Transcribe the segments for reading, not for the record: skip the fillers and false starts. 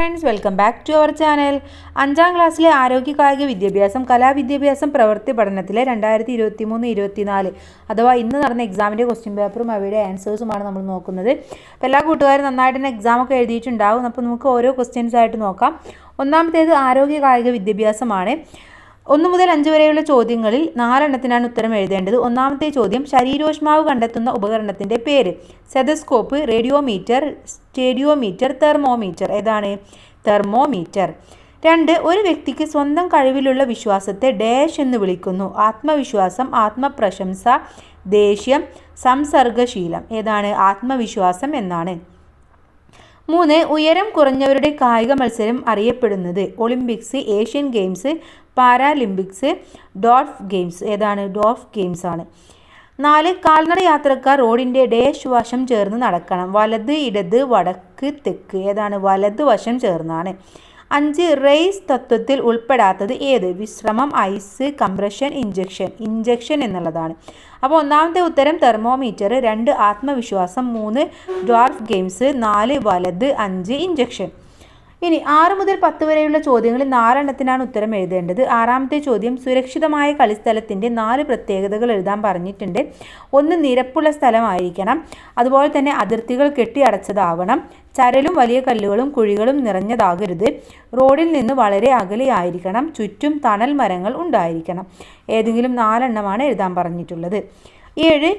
Friends, welcome back to our channel. 5ാം ക്ലാസ്സിലെ ആരോഗ്യ കായിക വിദ്യാഭ്യാസം കലാവിദ്യാഭ്യാസം പ്രവൃത്തി പഠനത്തിലെ 2023-24 അഥവാ ഇന്ന് നടന്ന എക്സാമിൻ്റെ ക്വസ്റ്റ്യൻ പേപ്പറും അവയുടെ ആൻസേഴ്സുമാണ് നമ്മൾ നോക്കുന്നത്. അപ്പോൾ എല്ലാ കൂട്ടുകാരും നന്നായിട്ട് തന്നെ എക്സാമൊക്കെ എഴുതിയിട്ടുണ്ടാവും. അപ്പോൾ നമുക്ക് ഓരോ ക്വസ്റ്റ്യൻസ് ആയിട്ട് നോക്കാം. ഒന്നാമത്തേത് ആരോഗ്യ കായിക വിദ്യാഭ്യാസമാണ്. 1 മുതൽ 5 വരെയുള്ള ചോദ്യങ്ങളിൽ 4 എണ്ണത്തിനാണ് ഉത്തരം എഴുതേണ്ടത്. ഒന്നാമത്തെ ചോദ്യം, ശരീരോഷ്മാവ് കണ്ടെത്തുന്ന ഉപകരണത്തിൻ്റെ പേര്. Stethoscope, radiometer, stadiometer, thermometer. ഏതാണ്? തെർമോമീറ്റർ. 2, ഒരു വ്യക്തിക്ക് സ്വന്തം കഴിവിലുള്ള വിശ്വാസത്തെ ഡാഷ് എന്ന് വിളിക്കുന്നു. ആത്മവിശ്വാസം, ആത്മപ്രശംസ, ദേഷ്യം, സംസർഗശീലം. ഏതാണ്? ആത്മവിശ്വാസം എന്നാണ്. 3, ഉയരം കുറഞ്ഞവരുടെ കായിക മത്സരം അറിയപ്പെടുന്നത്. ഒളിമ്പിക്സ്, ഏഷ്യൻ ഗെയിംസ്, പാരാലിമ്പിക്സ്, ഡോൾഫ് ഗെയിംസ്. ഏതാണ്? ഡോൾഫ് ഗെയിംസ് ആണ്. 4, കാൽനട യാത്രക്കാർ റോഡിൻ്റെ ഡാഷ് വശം ചേർന്ന് നടക്കണം. വലത്, ഇടത്, വടക്ക്, തെക്ക്. ഏതാണ്? വലത് വശം ചേർന്നാണ്. 5, റേസ് തത്വത്തിൽ ഉൾപ്പെടാത്തത് ഏത്? വിശ്രമം, ഐസ്, കംപ്രഷൻ, ഇഞ്ചക്ഷൻ എന്നുള്ളതാണ്. അപ്പോൾ ഒന്നാമത്തെ ഉത്തരം തെർമോമീറ്റർ, 2 ആത്മവിശ്വാസം, 3 ഡ്വാർഫ് ഗെയിംസ്, 4 വലത്, 5 ഇഞ്ചക്ഷൻ. ഇനി 6 മുതൽ 10 വരെയുള്ള ചോദ്യങ്ങളിൽ 4 എണ്ണത്തിനാണ് ഉത്തരം എഴുതേണ്ടത്. 6ാമത്തെ ചോദ്യം, സുരക്ഷിതമായ കളിസ്ഥലത്തിൻ്റെ 4 പ്രത്യേകതകൾ എഴുതാൻ പറഞ്ഞിട്ടുണ്ട്. 1, നിരപ്പുള്ള സ്ഥലമായിരിക്കണം. അതുപോലെ തന്നെ അതിർത്തികൾ കെട്ടിയടച്ചതാവണം. ചരലും വലിയ കല്ലുകളും കുഴികളും നിറഞ്ഞതാകരുത്. റോഡിൽ നിന്ന് വളരെ അകലെയായിരിക്കണം. ചുറ്റും തണൽ മരങ്ങൾ ഉണ്ടായിരിക്കണം. ഏതെങ്കിലും 4 എണ്ണമാണ് എഴുതാൻ പറഞ്ഞിട്ടുള്ളത്. 7,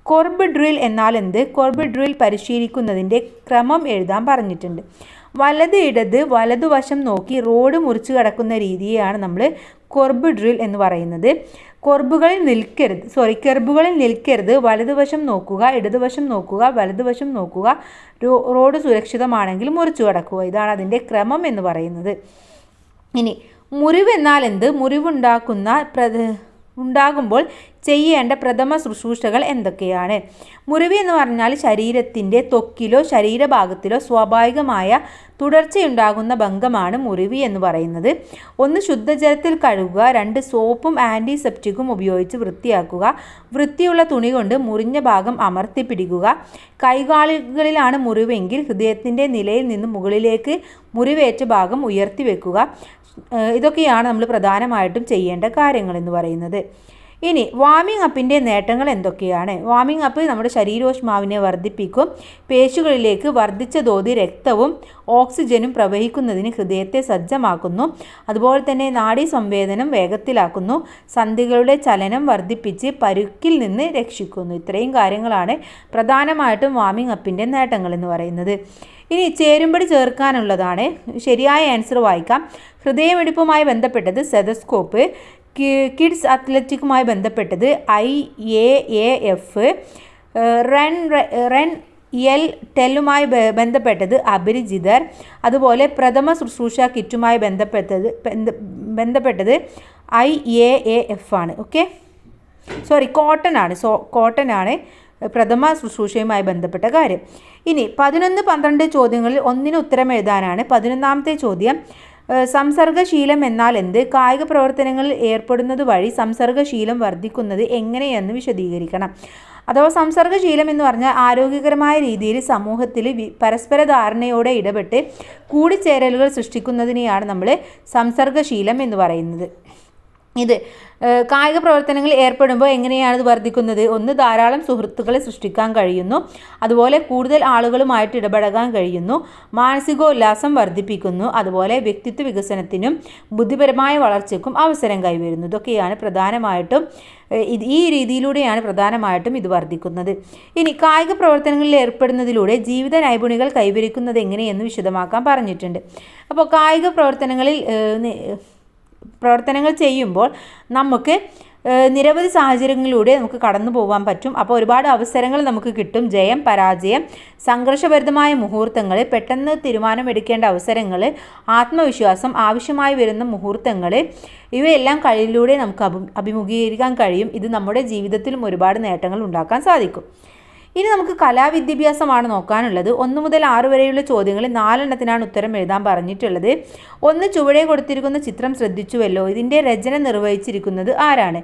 കോർബ് ഡ്രിൽ എന്നാൽ എന്ത്? കോർബ് ഡ്രിൽ പരിശീലിക്കുന്നതിൻ്റെ ക്രമം എഴുതാൻ പറഞ്ഞിട്ടുണ്ട്. വലത്, ഇടത്, വലതുവശം നോക്കി റോഡ് മുറിച്ച് കടക്കുന്ന രീതിയെയാണ് നമ്മൾ കോർബ് ഡ്രിൽ എന്ന് പറയുന്നത്. കെർബുകളിൽ നിൽക്കരുത്. വലതുവശം നോക്കുക, ഇടതുവശം നോക്കുക, വലതുവശം നോക്കുക. റോഡ് സുരക്ഷിതമാണെങ്കിൽ മുറിച്ചു കടക്കുക. ഇതാണ് അതിൻ്റെ ക്രമം എന്ന് പറയുന്നത്. ഇനി മുറിവ് എന്നാൽ എന്ത്? ഉണ്ടാകുമ്പോൾ ചെയ്യേണ്ട പ്രഥമ ശുശ്രൂഷകൾ എന്തൊക്കെയാണ്? മുറിവ് എന്ന് പറഞ്ഞാൽ ശരീരത്തിൻ്റെ ത്വക്കിലോ ശരീരഭാഗത്തിലോ സ്വാഭാവികമായ തുടർച്ചയുണ്ടാകുന്ന ഭംഗമാണ് മുറിവ് എന്ന് പറയുന്നത്. 1, ശുദ്ധജലത്തിൽ കഴുകുക. 2, സോപ്പും ആൻറ്റിസെപ്റ്റിക്കും ഉപയോഗിച്ച് വൃത്തിയാക്കുക. വൃത്തിയുള്ള തുണി കൊണ്ട് മുറിഞ്ഞ ഭാഗം അമർത്തി പിടിക്കുക. കൈകാലുകളിലാണ് മുറിവെങ്കിൽ ഹൃദയത്തിൻ്റെ നിലയിൽ നിന്ന് മുകളിലേക്ക് മുറിവേറ്റ ഭാഗം ഉയർത്തി വെക്കുക. ഇതൊക്കെയാണ് നമ്മൾ പ്രധാനമായിട്ടും ചെയ്യേണ്ട കാര്യങ്ങൾ എന്ന് പറയുന്നത്. ഇനി വാമിംഗ് അപ്പിൻ്റെ നേട്ടങ്ങൾ എന്തൊക്കെയാണ്? വാമിംഗ് അപ്പ് നമ്മുടെ ശരീരോഷ്മാവിനെ വർദ്ധിപ്പിക്കും. പേശികളിലേക്ക് വർദ്ധിച്ച തോതിൽ രക്തവും ഓക്സിജനും പ്രവഹിക്കുന്നതിന് ഹൃദയത്തെ സജ്ജമാക്കുന്നു. അതുപോലെ തന്നെ നാഡീ സംവേദനം വേഗത്തിലാക്കുന്നു. സന്ധികളുടെ ചലനം വർദ്ധിപ്പിച്ച് പരുക്കിൽ നിന്ന് രക്ഷിക്കുന്നു. ഇത്രയും കാര്യങ്ങളാണ് പ്രധാനമായിട്ടും വാമിംഗ് അപ്പിൻ്റെ നേട്ടങ്ങൾ എന്ന് പറയുന്നത്. ഇനി ചേരുംപടി ചേർക്കാനുള്ളതാണ്. ശരിയായ ആൻസർ വായിക്കാം. ഹൃദയമിടിപ്പുമായി ബന്ധപ്പെട്ടത് സ്റ്റെതസ്കോപ്പ്. കിഡ്സ് അത്ലറ്റിക്കുമായി ബന്ധപ്പെട്ടത് IAAF. റൺ ടെല്ലുമായി ബന്ധപ്പെട്ടത് അപരിചിതർ. അതുപോലെ പ്രഥമ ശുശ്രൂഷ കിറ്റുമായി ബന്ധപ്പെട്ടത് IAAF ആണ്. ഓക്കെ, കോട്ടൺ ആണ് പ്രഥമ ശുശ്രൂഷയുമായി ബന്ധപ്പെട്ട കാര്യം. ഇനി 11, 12 ചോദ്യങ്ങളിൽ 1 ഉത്തരം എഴുതാനാണ്. 11ാമത്തെ ചോദ്യം, സംസർഗശീലം എന്നാൽ എന്ത്? കായിക പ്രവർത്തനങ്ങളിൽ ഏർപ്പെടുന്നത് വഴി സംസർഗശീലം വർദ്ധിക്കുന്നത് എങ്ങനെയെന്ന് വിശദീകരിക്കണം. അഥവാ സംസർഗശീലം എന്ന് പറഞ്ഞാൽ ആരോഗ്യകരമായ രീതിയിൽ സമൂഹത്തിൽ പരസ്പര ധാരണയോടെ ഇടപെട്ട് കൂടിച്ചേരലുകൾ സൃഷ്ടിക്കുന്നതിനെയാണ് നമ്മൾ സംസർഗശീലം എന്ന് പറയുന്നത്. ഇത് കായിക പ്രവർത്തനങ്ങളിൽ ഏർപ്പെടുമ്പോൾ എങ്ങനെയാണ് ഇത് വർദ്ധിക്കുന്നത്? 1, ധാരാളം സുഹൃത്തുക്കളെ സൃഷ്ടിക്കാൻ കഴിയുന്നു. അതുപോലെ കൂടുതൽ ആളുകളുമായിട്ട് ഇടപഴകാൻ കഴിയുന്നു. മാനസികോല്ലാസം വർദ്ധിപ്പിക്കുന്നു. അതുപോലെ വ്യക്തിത്വ വികസനത്തിനും ബുദ്ധിപരമായ വളർച്ചയ്ക്കും അവസരം കൈവരുന്നു. ഇതൊക്കെയാണ് പ്രധാനമായിട്ടും ഈ രീതിയിലൂടെയാണ് പ്രധാനമായിട്ടും ഇത് വർദ്ധിക്കുന്നത്. ഇനി കായിക പ്രവർത്തനങ്ങളിൽ ഏർപ്പെടുന്നതിലൂടെ ജീവിത നൈപുണികൾ കൈവരിക്കുന്നത് എങ്ങനെയെന്ന് വിശദമാക്കാൻ പറഞ്ഞിട്ടുണ്ട്. അപ്പോൾ കായിക പ്രവർത്തനങ്ങൾ ചെയ്യുമ്പോൾ നമുക്ക് നിരവധി സാഹചര്യങ്ങളിലൂടെ നമുക്ക് കടന്നു പോകാൻ പറ്റും. അപ്പോൾ ഒരുപാട് അവസരങ്ങൾ നമുക്ക് കിട്ടും. ജയം, പരാജയം, സംഘർഷഭരിതമായ മുഹൂർത്തങ്ങൾ, പെട്ടെന്ന് തീരുമാനമെടുക്കേണ്ട അവസരങ്ങൾ, ആത്മവിശ്വാസം, ആവശ്യമായി വരുന്ന മുഹൂർത്തങ്ങൾ, ഇവയെല്ലാം കളിയിലൂടെ നമുക്ക് അഭിമുഖീകരിക്കാൻ കഴിയും. ഇത് നമ്മുടെ ജീവിതത്തിലും ഒരുപാട് നേട്ടങ്ങൾ ഉണ്ടാക്കാൻ സാധിക്കും. ഇനി നമുക്ക് കലാവിദ്യാഭ്യാസമാണ് നോക്കാനുള്ളത്. 1 മുതൽ 6 വരെയുള്ള ചോദ്യങ്ങളിൽ 4 ഉത്തരം എഴുതാൻ പറഞ്ഞിട്ടുള്ളത്. ഒന്ന് ചുവടെ കൊടുത്തിരിക്കുന്ന ചിത്രം ശ്രദ്ധിച്ചുവല്ലോ. ഇതിൻ്റെ രചന നിർവഹിച്ചിരിക്കുന്നത് ആരാണ്?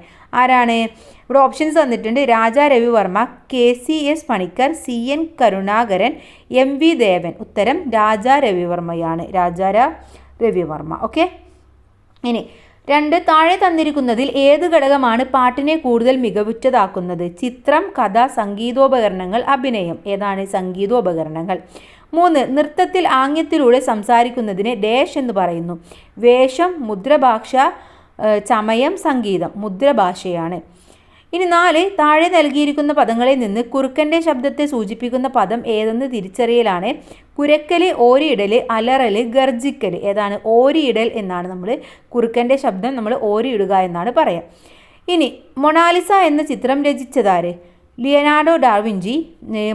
ഇവിടെ ഓപ്ഷൻസ് തന്നിട്ടുണ്ട്. Raja Ravi Varma, KCS Panicker, CN Karunakaran, MV ദേവൻ. ഉത്തരം രാജാ രവിവർമ്മയാണ്. രവിവർമ്മ. ഓക്കെ. ഇനി 2, താഴെ തന്നിരിക്കുന്നതിൽ ഏത് ഘടകമാണ് പാട്ടിനെ കൂടുതൽ മികവുറ്റതാക്കുന്നത്? ചിത്രം, കഥ, സംഗീതോപകരണങ്ങൾ, അഭിനയം. ഏതാണ്? സംഗീതോപകരണങ്ങൾ. 3, നൃത്തത്തിൽ ആംഗ്യത്തിലൂടെ സംസാരിക്കുന്നതിന് ഡാഷ് എന്ന് പറയുന്നു. വേഷം, മുദ്രഭാഷ, ചമയം, സംഗീതം. മുദ്രഭാഷയാണ്. ഇനി 4, താഴെ നൽകിയിരിക്കുന്ന പദങ്ങളിൽ നിന്ന് കുറുക്കൻ്റെ ശബ്ദത്തെ സൂചിപ്പിക്കുന്ന പദം ഏതെന്ന് തിരിച്ചറിയലാണ്. കുരക്കല്, ഓരിയിടൽ, അലറൽ, ഗർജിക്കൽ. ഏതാണ്? ഓരിയിടൽ എന്നാണ് നമ്മൾ കുറുക്കൻ്റെ ശബ്ദം നമ്മൾ ഓരിയിടുക എന്നാണ് പറയുക. ഇനി മൊണാലിസ എന്ന ചിത്രം രചിച്ചതാര്? Leonardo da Vinci,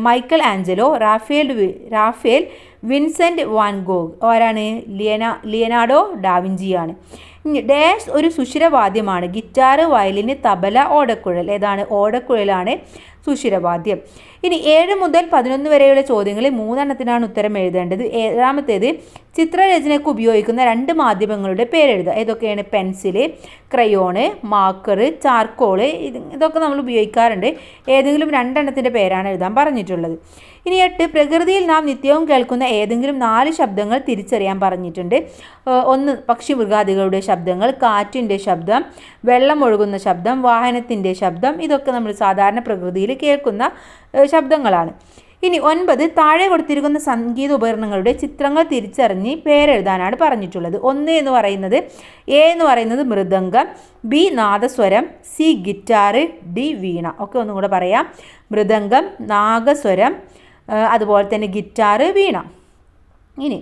Michelangelo, Raphael, Vincent van Gogh. ആരാണ്? ലിയനാർഡോ ഡാവിഞ്ചിയാണ്. ഡാഷ് ഒരു സുഷിരവാദ്യമാണ്. ഗിറ്റാർ, വയലിന്, തബല, ഓടക്കുഴൽ. ഏതാണ്? ഓടക്കുഴലാണ് സുഷിരവാദ്യം. ഇനി 7 മുതൽ 11 വരെയുള്ള ചോദ്യങ്ങളിൽ 3 ഉത്തരം എഴുതേണ്ടത്. 7ാമത്തേത് ചിത്രരചനയ്ക്ക് ഉപയോഗിക്കുന്ന 2 മാധ്യമങ്ങളുടെ പേരെഴുതുക. ഏതൊക്കെയാണ്? Pencil, crayon, marker, charcoal. ഇതൊക്കെ നമ്മൾ ഉപയോഗിക്കാറുണ്ട്. ഏതെങ്കിലും 2 പേരാണ് എഴുതാൻ പറഞ്ഞിട്ടുള്ളത്. ഇനി 8, പ്രകൃതിയിൽ നാം നിത്യവും കേൾക്കുന്ന ഏതെങ്കിലും 4 ശബ്ദങ്ങൾ തിരിച്ചറിയാൻ പറഞ്ഞിട്ടുണ്ട്. 1, പക്ഷി മൃഗാദികളുടെ ശബ്ദങ്ങൾ, കാറ്റിൻ്റെ ശബ്ദം, വെള്ളം ഒഴുകുന്ന ശബ്ദം, വാഹനത്തിൻ്റെ ശബ്ദം. ഇതൊക്കെ നമ്മൾ സാധാരണ പ്രകൃതിയിൽ കേൾക്കുന്ന ശബ്ദങ്ങളാണ്. ഇനി 9, താഴെ കൊടുത്തിരിക്കുന്ന സംഗീത ഉപകരണങ്ങളുടെ ചിത്രങ്ങൾ തിരിച്ചറിഞ്ഞ് പേരെഴുതാനാണ് പറഞ്ഞിട്ടുള്ളത്. 1 എന്ന് പറയുന്നത് എന്ന് പറയുന്നത് mridangam, B nadaswaram, C guitar, D വീണ. ഒക്കെ ഒന്നും കൂടെ പറയാം. മൃദംഗം, നാഗസ്വരം, അതുപോലെ തന്നെ ഗിറ്റാർ, വീണ. ഇനി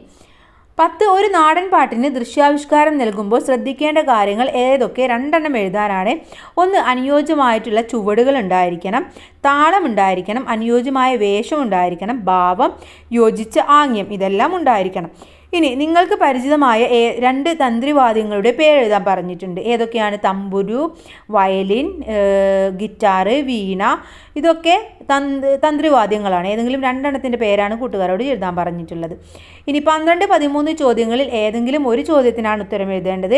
10, ഒരു നാടൻ പാട്ടിന് ദൃശ്യാവിഷ്കാരം നൽകുമ്പോൾ ശ്രദ്ധിക്കേണ്ട കാര്യങ്ങൾ ഏതൊക്കെ? 2 എഴുതാനാണ്. 1, അനുയോജ്യമായിട്ടുള്ള ചുവടുകൾ ഉണ്ടായിരിക്കണം, താളം ഉണ്ടായിരിക്കണം, അനുയോജ്യമായ വേഷം ഉണ്ടായിരിക്കണം, ഭാവം, യോജിച്ച ആംഗ്യം. ഇതെല്ലാം ഉണ്ടായിരിക്കണം. ഇനി നിങ്ങൾക്ക് പരിചിതമായ 2 തന്ത്രിവാദ്യങ്ങളുടെ പേരെഴുതാൻ പറഞ്ഞിട്ടുണ്ട്. ഏതൊക്കെയാണ്? തമ്പുരു, വയലിൻ, ഗിറ്റാർ, വീണ. ഇതൊക്കെ തന്ത്രിവാദ്യങ്ങളാണ്. ഏതെങ്കിലും 2 പേരാണ് കൂട്ടുകാരോട് എഴുതാൻ പറഞ്ഞിട്ടുള്ളത്. ഇനി 12, 13 ചോദ്യങ്ങളിൽ ഏതെങ്കിലും ഒരു ചോദ്യത്തിനാണ് ഉത്തരം എഴുതേണ്ടത്.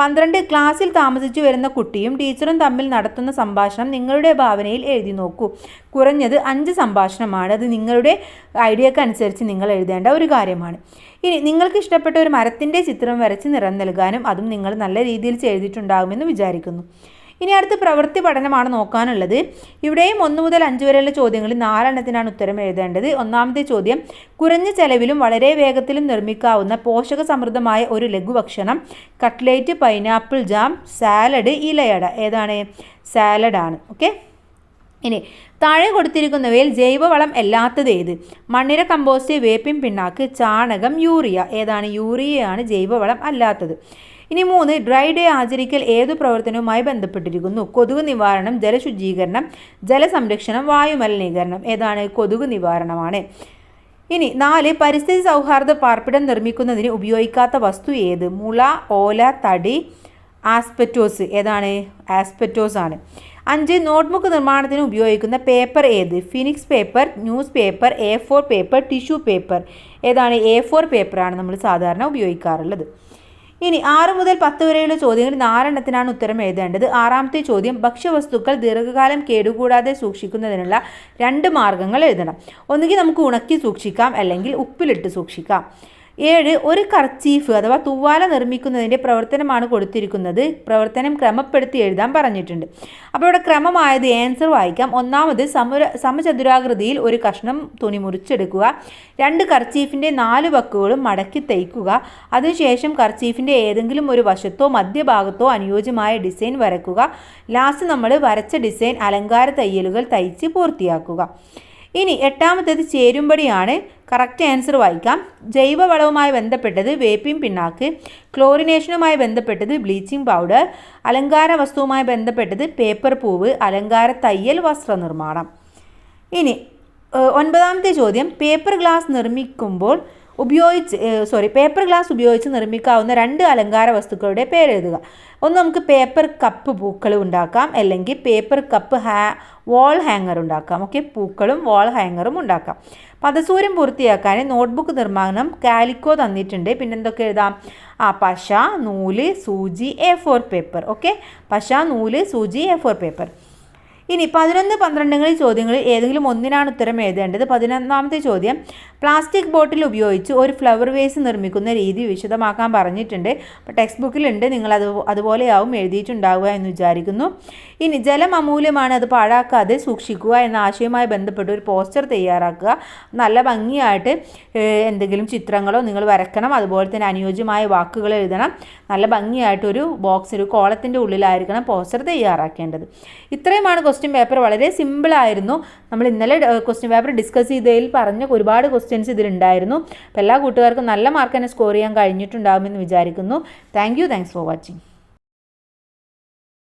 12, ക്ലാസ്സിൽ താമസിച്ചു വരുന്ന കുട്ടിയും ടീച്ചറും തമ്മിൽ നടത്തുന്ന സംഭാഷണം നിങ്ങളുടെ ഭാവനയിൽ എഴുതി നോക്കൂ. കുറഞ്ഞത് 5 സംഭാഷണമാണ്. അത് നിങ്ങളുടെ ഐഡിയക്കനുസരിച്ച് നിങ്ങൾ എഴുതേണ്ട ഒരു കാര്യമാണ്. ഇനി നിങ്ങൾക്ക് ഇഷ്ടപ്പെട്ട ഒരു മരത്തിൻ്റെ ചിത്രം വരച്ച് നിറം നൽകാനും അതും നിങ്ങൾ നല്ല രീതിയിൽ ചെയ്തിട്ടുണ്ടാകുമെന്ന് വിചാരിക്കുന്നു. ഇനി അടുത്ത പ്രവൃത്തി പഠനമാണ് നോക്കാനുള്ളത്. ഇവിടെയും 1 മുതൽ 5 വരെയുള്ള ചോദ്യങ്ങളിൽ 4 ഉത്തരം എഴുതേണ്ടത്. 1ാമത്തെ ചോദ്യം, കുറഞ്ഞ ചെലവിലും വളരെ വേഗത്തിലും നിർമ്മിക്കാവുന്ന പോഷക സമൃദ്ധമായ ഒരു ലഘുഭക്ഷണം. Cutlet, pineapple jam, salad, ilayada. ഏതാണ്? സാലഡാണ്. ഓക്കെ. ഇനി താഴെ കൊടുത്തിരിക്കുന്നവയിൽ ജൈവവളം അല്ലാത്തത് ഏത്? മണ്ണിര കമ്പോസ്റ്റ്, വേപ്പിൻ പിണ്ണാക്ക്, ചാണകം, യൂറിയ. ഏതാണ്? യൂറിയയാണ് ജൈവവളം അല്ലാത്തത്. ഇനി 3, ഡ്രൈ ഡേ ആചരിക്കൽ ഏതു പ്രവർത്തനവുമായി ബന്ധപ്പെട്ടിരിക്കുന്നു? കൊതുക് നിവാരണം, ജലശുചീകരണം, ജലസംരക്ഷണം, വായുമലിനീകരണം. ഏതാണ്? കൊതുക് നിവാരണമാണ്. ഇനി 4, പരിസ്ഥിതി സൗഹാർദ്ദ പാർപ്പിടം നിർമ്മിക്കുന്നതിന് ഉപയോഗിക്കാത്ത വസ്തു ഏത്? മുള, ഓല, തടി, ആസ്പെറ്റോസ്. ഏതാണ്? ആസ്പെറ്റോസ് ആണ്. 5, നോട്ട്ബുക്ക് നിർമ്മാണത്തിന് ഉപയോഗിക്കുന്ന പേപ്പർ ഏത്? Phoenix paper, news paper, A4 paper, tissue paper. ഏതാണ്? A4 പേപ്പറാണ് നമ്മൾ സാധാരണ ഉപയോഗിക്കാറുള്ളത്. ഇനി 6 മുതൽ 10 വരെയുള്ള ചോദ്യങ്ങൾ 4 ഉത്തരം എഴുതേണ്ടത്. 6ാമത്തെ ചോദ്യം, ഭക്ഷ്യവസ്തുക്കൾ ദീർഘകാലം കേടുകൂടാതെ സൂക്ഷിക്കുന്നതിനുള്ള 2 മാർഗ്ഗങ്ങൾ എഴുതണം. ഒന്നുകിൽ നമുക്ക് ഉണക്കി സൂക്ഷിക്കാം, അല്ലെങ്കിൽ ഉപ്പിലിട്ട് സൂക്ഷിക്കാം. 7, ഒരു കർച്ചീഫ് അഥവാ തൂവാല നിർമ്മിക്കുന്നതിൻ്റെ പ്രവർത്തനമാണ് കൊടുത്തിരിക്കുന്നത്. പ്രവർത്തനം ക്രമപ്പെടുത്തി എഴുതാൻ പറഞ്ഞിട്ടുണ്ട്. അപ്പോൾ ഇവിടെ ക്രമമായത് ആൻസർ വായിക്കാം. 1ാമത് സമചതുരാകൃതിയിൽ ഒരു കഷ്ണം തുണി മുറിച്ചെടുക്കുക. 2, കർച്ചീഫിൻ്റെ 4 വക്കുകളും മടക്കി തയ്ക്കുക. അതിനുശേഷം കർച്ചീഫിൻ്റെ ഏതെങ്കിലും ഒരു വശത്തോ മധ്യഭാഗത്തോ അനുയോജ്യമായ ഡിസൈൻ വരയ്ക്കുക. ലാസ്റ്റ് നമ്മൾ വരച്ച ഡിസൈൻ അലങ്കാര തയ്യലുകൾ തയ്ച്ച് പൂർത്തിയാക്കുക. ഇനി 8ാമത്തേത് ചേരുംപടിയാണ്. കറക്റ്റ് ആൻസർ വായിക്കാം. ജൈവവളവുമായി ബന്ധപ്പെട്ടത് വേപ്പിൻ പിണ്ണാക്ക്, ക്ലോറിനേഷനുമായി ബന്ധപ്പെട്ടത് ബ്ലീച്ചിങ് പൗഡർ, അലങ്കാര വസ്തുവുമായി ബന്ധപ്പെട്ടത് പേപ്പർ പൂവ്, അലങ്കാര തയ്യൽ, വസ്ത്രനിർമ്മാണം. ഇനി 9ാമത്തെ ചോദ്യം, പേപ്പർ ഗ്ലാസ് നിർമ്മിക്കുമ്പോൾ പേപ്പർ ഗ്ലാസ് ഉപയോഗിച്ച് നിർമ്മിക്കാവുന്ന 2 അലങ്കാര വസ്തുക്കളുടെ പേരെഴുതുക. ഒന്ന് നമുക്ക് പേപ്പർ കപ്പ് പൂക്കൾ ഉണ്ടാക്കാം, അല്ലെങ്കിൽ പേപ്പർ കപ്പ് വാൾ ഹാങ്ങർ ഉണ്ടാക്കാം. ഓക്കെ, പൂക്കളും വാൾ ഹാങ്ങറും ഉണ്ടാക്കാം. പദസൂര്യം പൂർത്തിയാക്കാൻ നോട്ട്ബുക്ക് നിർമ്മാണം കാലിക്കോ തന്നിട്ടുണ്ട്. പിന്നെ എന്തൊക്കെ എഴുതാം? പശ, നൂല്, സൂചി, A4 പേപ്പർ. ഓക്കെ, പശ, നൂല്, സൂചി, A4 പേപ്പർ. ഇനി 11, 12 ചോദ്യങ്ങളിൽ ഏതെങ്കിലും ഒന്നിനാണ് ഉത്തരം എഴുതേണ്ടത്. 11ാമത്തെ ചോദ്യം, പ്ലാസ്റ്റിക് ബോട്ടിൽ ഉപയോഗിച്ച് ഒരു ഫ്ലവർ വേസ് നിർമ്മിക്കുന്ന രീതി വിശദമാക്കാൻ പറഞ്ഞിട്ടുണ്ട്. അപ്പോൾ ടെക്സ്റ്റ് ബുക്കിലുണ്ട്, നിങ്ങൾ അതുപോലെയാവും എഴുതിയിട്ടുണ്ടാവുക എന്ന് വിചാരിക്കുന്നു. ഇനി ജലം അമൂല്യമാണ്, അത് പാഴാക്കാതെ സൂക്ഷിക്കുക എന്ന ആശയവുമായി ബന്ധപ്പെട്ട് ഒരു പോസ്റ്റർ തയ്യാറാക്കുക. നല്ല ഭംഗിയായിട്ട് എന്തെങ്കിലും ചിത്രങ്ങളോ നിങ്ങൾ വരക്കണം, അതുപോലെ തന്നെ അനുയോജ്യമായ വാക്കുകൾ എഴുതണം. നല്ല ഭംഗിയായിട്ടൊരു ബോക്സ്, ഒരു കോളത്തിൻ്റെ ഉള്ളിലായിരിക്കണം പോസ്റ്റർ തയ്യാറാക്കേണ്ടത്. ഇത്രയുമാണ് ക്വസ്റ്റ്യൻ പേപ്പർ. വളരെ സിമ്പിളായിരുന്നു. നമ്മൾ ഇന്നലെ ക്വസ്റ്റ്യൻ പേപ്പർ ഡിസ്കസ് ചെയ്തതിൽ പറഞ്ഞ ഒരുപാട് ക്വസ്റ്റ്യൻസ് ഇതിലുണ്ടായിരുന്നു. അപ്പോൾ എല്ലാ കൂട്ടുകാർക്കും നല്ല മാർക്ക് തന്നെ സ്കോർ ചെയ്യാൻ കഴിഞ്ഞിട്ടുണ്ടാകുമെന്ന് വിചാരിക്കുന്നു. Thanks for watching.